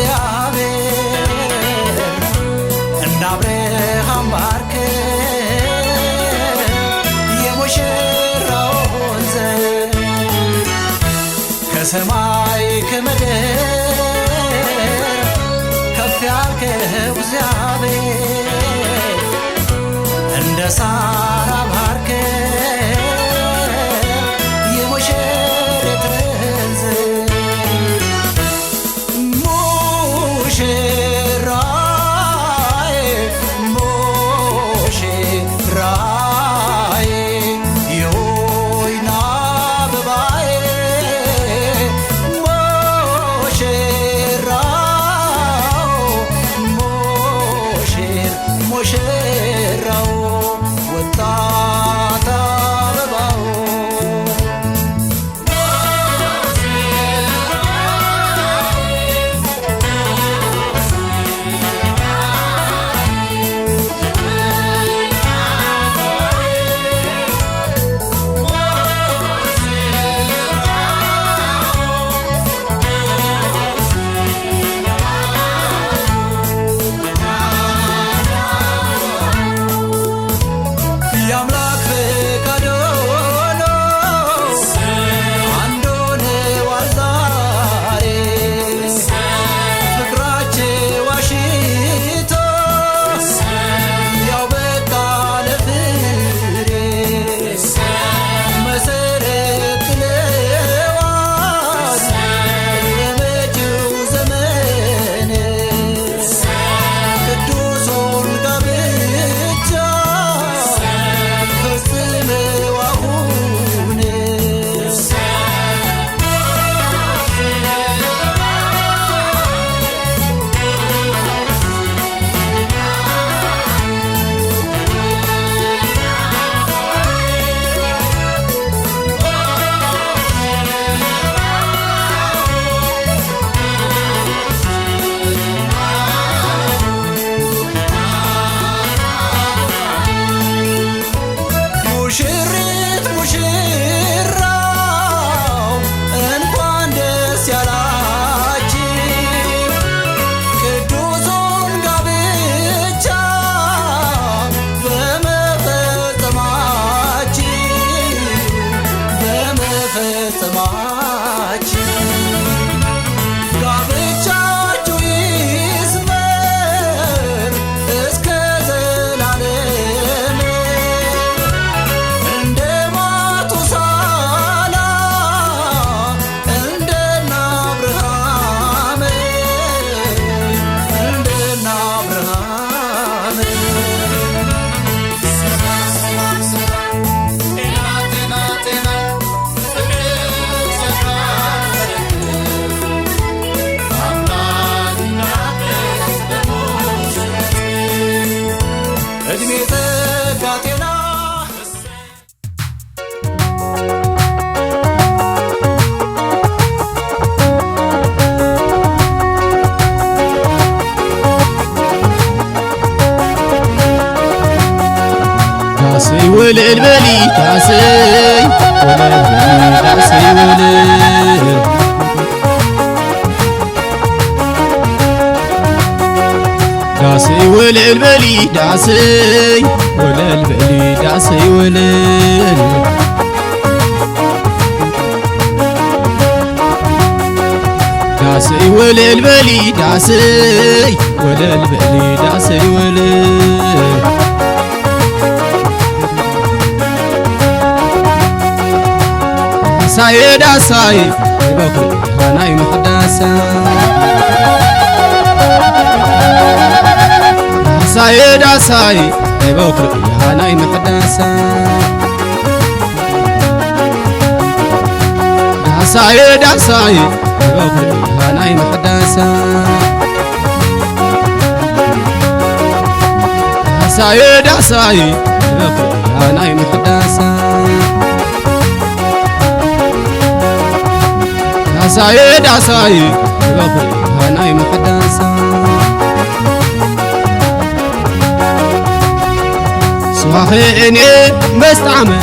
እግዚአብሔር እንደ አብርሃም ባርከ የሙሽራውን ዘር ከሰማይ ከምድር ከፍ ያልከው እግዚአብሔር እንደ ሳራ ባርከ የሙሽሪትን ዘር ሙሽራዬ ሙሽራዬ የወይን አበባዬ ሙሽራው ወጣት አበባው የአምላክ ፈቃድ ሆኖ አንድ ሆነዋል ዛሬ ፍቅራቸው አሽቶ ያው በቃ ለፍሬ መሰረት ጥለዋል ለመጪው ዘመን ቅዱሱን ጋብቻ ፈጽመው አሁን ሙሽሪት ሙሽራው እንኳን ደስ ያላችሁ ቅዱሱን ጋብቻ በመፈጸማችሁ ጋብቻችሁ ይስመር እስከ ዘላለም እንደ ማቱሳላ እንደነ አብርሃም እድሜ ጸጋ ጤና ዳሰይ ወለል በሊ ዳሰይ ወለል በሊ ዳሰይ ወለል ዳሰይ ወለል በሊ ዳሰይ ወለል በሊ ዳሰይ ወለል ዳሰይ ወለል በሊ ዳሰይ ወለል በሊ ዳሰይ ወለል ዳሳዬ ዳሳዬ በኩል ሃናይ መቅዳሳ ዳሳዬ ዳሳዬ በኩል ሃናይ መቅዳሳ ዳሳዬ ዳሳዬ በኩል ሃናይ መቅዳሳ ዳሳዬ ዳሳዬ በኩል ሃናይ መቅዳሳ ዳሳዬ ዳሳዬ በኩል ሃናይ መቅዳሳ صاخيني مستعمل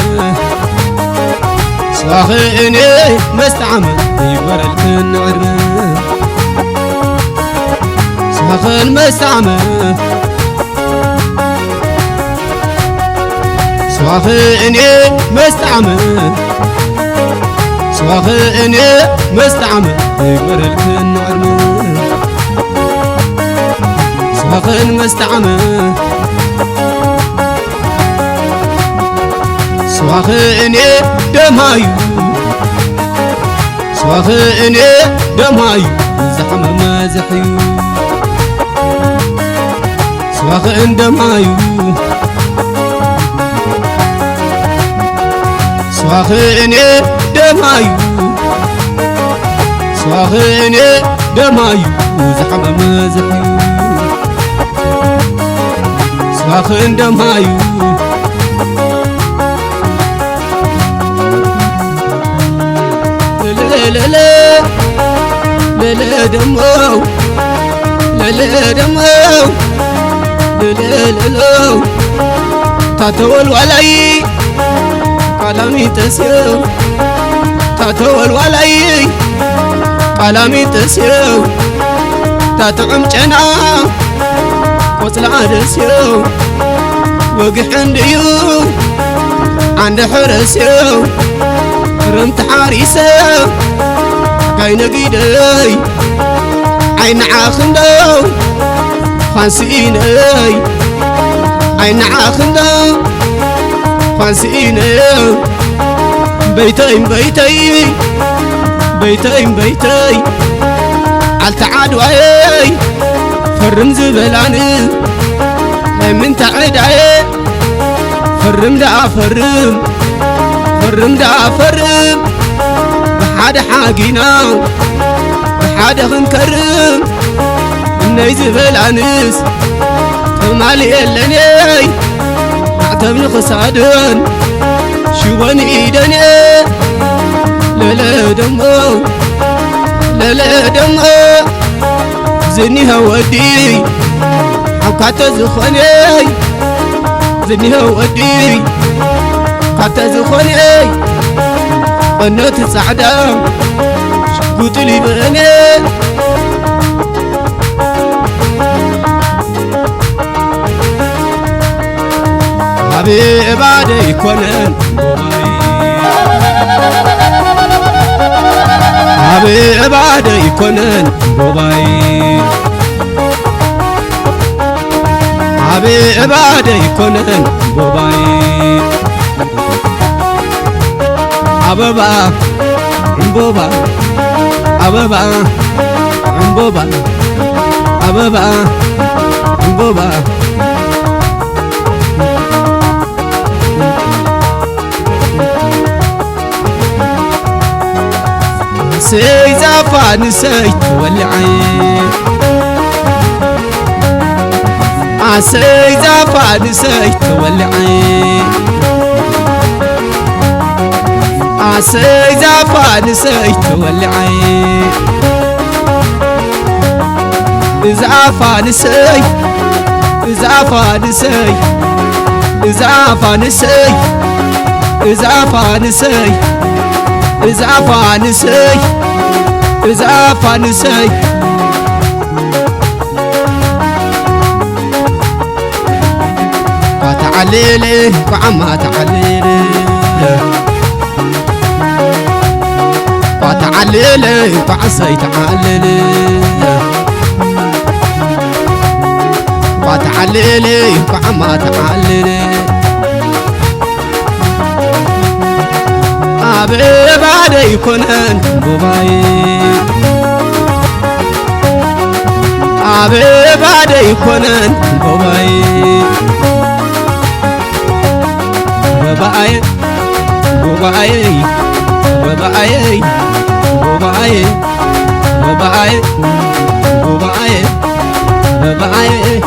صاخيني مستعمل يبرلكن عرمه سواخن مستعمل سواخني مستعمل سواخني مستعمل يقبر الكن عرمل سواخن مستعمل سواخني دمايو سواخني دمايو زحمة ما زحيو سواخن دمايو سواخني دمايو سواخني دمايو زحمة ما زحيو سواخن دمايو لا لا لا لا دمو لا لا دمو لا لا لا لا تاتول ولاي قلمي تسيو تاتول ولاي قلمي تسيو تاتعم جنا وطلع دسيو وقح عنديو عند حرسيو رمت حارسه كاين قيدي عين عاخندو خانسيني عين عاخندو خانسيني بيتي بيتي بيتي بيتي عالتعادوي فرم زبلاني من تعدعي فرم دا فرم فرم دا فرم بحاد حاقينا بحاد خنكرم الناي زبلانيس تمالي اللني اعتبني خسادن شوان ايدني لا لا دمو لا لا دمو زني هودي حكاته زخوني زني هودي حكاته زخوني قنوت صعدا شقوت لي بني حبيب عادي كونن حبيب عادي كونن بوباي حبيب عادي كونن بوباي أبابا أمبوبا أبابا أمبوبا أبابا أمبوبا سي زفان سي تولعي سي زفان سي تولعي سي زفان سي تولعي زفان سي زفان سي زفان سي زفان سي زعفان سي زعفان سي وتعليلي وعما تعليلي وتعليلي وعسي تعليلي وتعليلي وعما تعليلي حبيب عادي يكونن بوباي حبيب عادي يكونن بوباي بوباي بوباي بوباي بوباي بوباي بوباي بوباي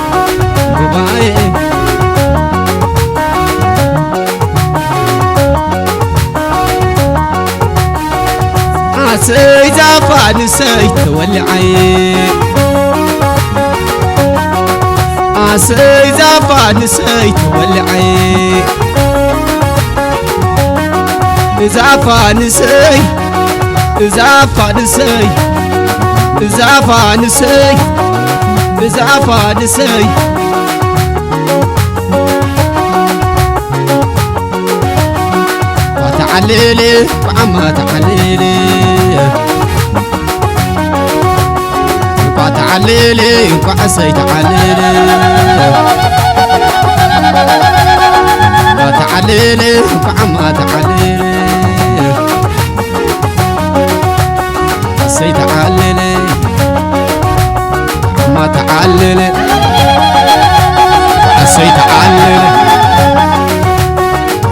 بوباي سي زفان سي تولعي سي زفان سي تولعي زفان سي زفان سي زفان سي زعفان سي وتعليلي وعما تعليلي وتعليلي وعسي تعليلي وتعليلي وعما تعليلي عسي تعليلي وعما تعليلي عسي تعليلي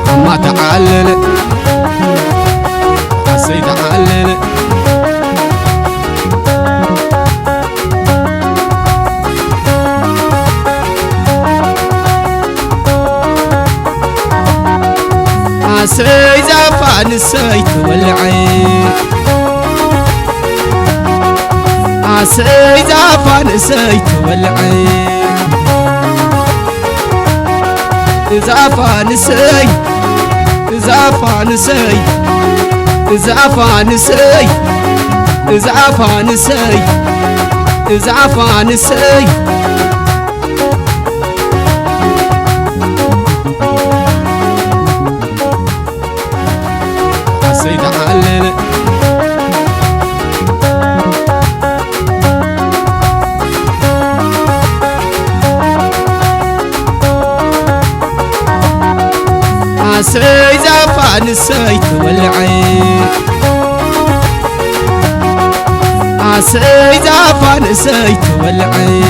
وعما تعليلي عسي تعليلي عسي زعفان سي تولعي عسي زعفان سي تولعي زعفان سي زعفان سي زعفان سي زعفان سي زعفان سي عسي تعلل عسي زعفان سي تولعي عسي زعفان سي تولعي